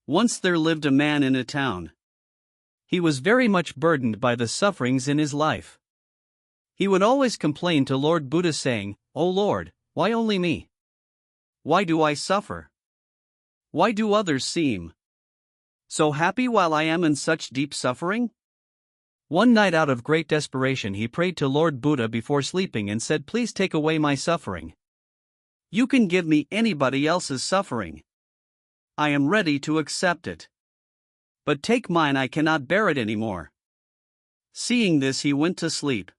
Once there lived a man in a town. He was very much burdened by the sufferings in his life. He would always complain to Lord Buddha saying, "O Lord, why only me? Why do I suffer? Why do others seem so happy while I am in such deep suffering?" One night out of great desperation he prayed to Lord Buddha before sleeping and said, "Please take away my suffering. You can give me anybody else's suffering. I am ready to accept it. But take mine, I cannot bear it anymore." Seeing this, he went to sleep.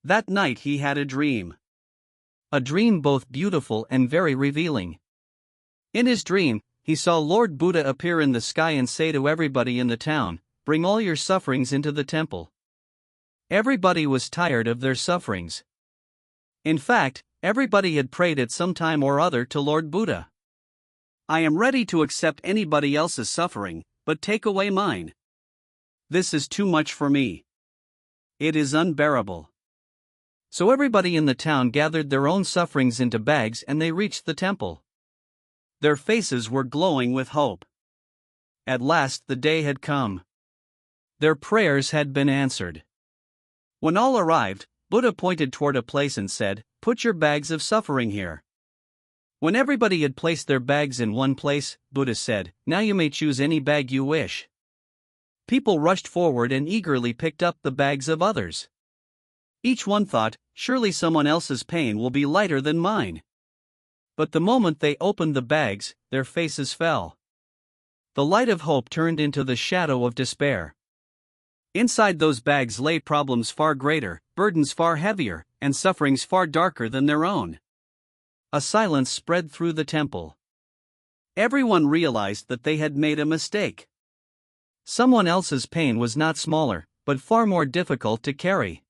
That night he had a dream. A dream both beautiful and very revealing. In his dream, he saw Lord Buddha appear in the sky and say to everybody in the town, "Bring all your sufferings into the temple." Everybody was tired of their sufferings. In fact, everybody had prayed at some time or other to Lord Buddha. "I am ready to accept anybody else's suffering, but take away mine. This is too much for me. It is unbearable." So everybody in the town gathered their own sufferings into bags and they reached the temple. Their faces were glowing with hope. At last the day had come. Their prayers had been answered. When all arrived, Buddha pointed toward a place and said, "Put your bags of suffering here." When everybody had placed their bags in one place, Buddha said, "Now you may choose any bag you wish." People rushed forward and eagerly picked up the bags of others. Each one thought, "Surely someone else's pain will be lighter than mine." But the moment they opened the bags, their faces fell. The light of hope turned into the shadow of despair. Inside those bags lay problems far greater, burdens far heavier, and sufferings far darker than their own. A silence spread through the temple. Everyone realized that they had made a mistake. Someone else's pain was not smaller, but far more difficult to carry.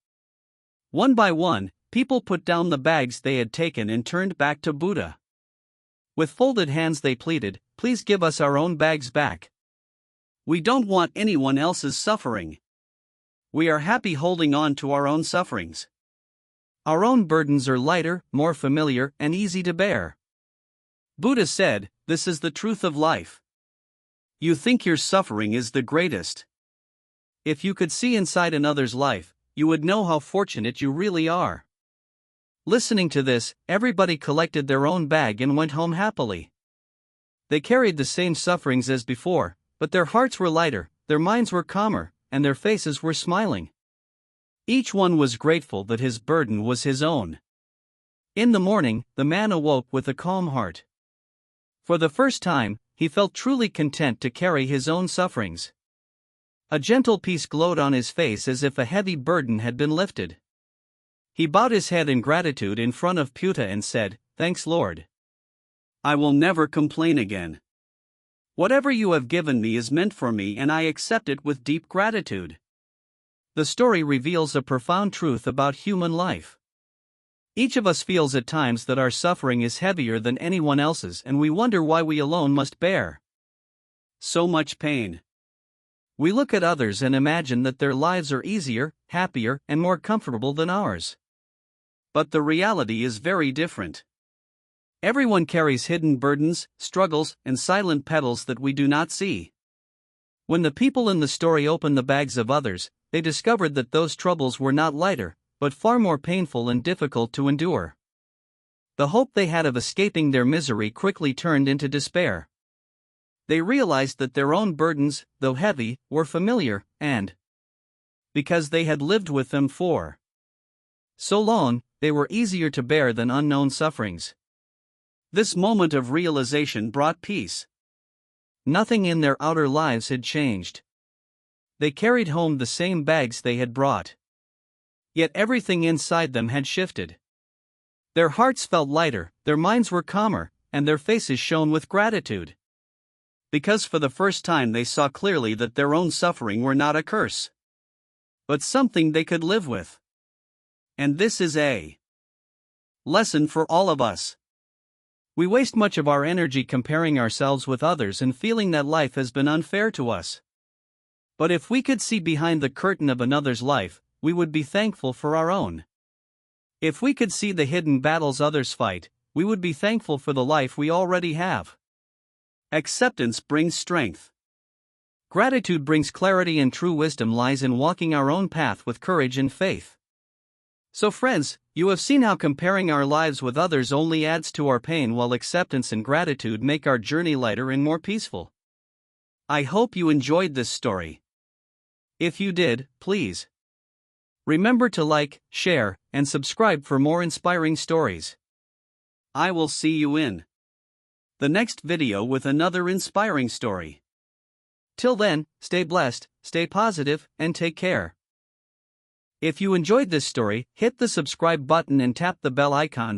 One by one, people put down the bags they had taken and turned back to Buddha. With folded hands they pleaded, "Please give us our own bags back. We don't want anyone else's suffering. We are happy holding on to our own sufferings. Our own burdens are lighter, more familiar, and easy to bear." Buddha said, "This is the truth of life. You think your suffering is the greatest. If you could see inside another's life, you would know how fortunate you really are." Listening to this, everybody collected their own bag and went home happily. They carried the same sufferings as before, but their hearts were lighter, their minds were calmer, and their faces were smiling. Each one was grateful that his burden was his own. In the morning, the man awoke with a calm heart. For the first time, he felt truly content to carry his own sufferings. A gentle peace glowed on his face as if a heavy burden had been lifted. He bowed his head in gratitude in front of Buddha and said, "Thanks, Lord. I will never complain again. Whatever you have given me is meant for me and I accept it with deep gratitude." The story reveals a profound truth about human life. Each of us feels at times that our suffering is heavier than anyone else's and we wonder why we alone must bear so much pain. We look at others and imagine that their lives are easier, happier, and more comfortable than ours. But the reality is very different. Everyone carries hidden burdens, struggles, and silent petals that we do not see. When the people in the story opened the bags of others, they discovered that those troubles were not lighter, but far more painful and difficult to endure. The hope they had of escaping their misery quickly turned into despair. They realized that their own burdens, though heavy, were familiar, and because they had lived with them for so long, they were easier to bear than unknown sufferings. This moment of realization brought peace. Nothing in their outer lives had changed. They carried home the same bags they had brought. Yet everything inside them had shifted. Their hearts felt lighter, their minds were calmer, and their faces shone with gratitude. Because for the first time they saw clearly that their own suffering were not a curse, but something they could live with. And this is a lesson for all of us. We waste much of our energy comparing ourselves with others and feeling that life has been unfair to us. But if we could see behind the curtain of another's life, we would be thankful for our own. If we could see the hidden battles others fight, we would be thankful for the life we already have. Acceptance brings strength. Gratitude brings clarity, and true wisdom lies in walking our own path with courage and faith. So friends, you have seen how comparing our lives with others only adds to our pain, while acceptance and gratitude make our journey lighter and more peaceful. I hope you enjoyed this story. If you did, please remember to like, share, and subscribe for more inspiring stories. I will see you in the next video with another inspiring story. Till then, stay blessed, stay positive, and take care. If you enjoyed this story, hit the subscribe button and tap the bell icon.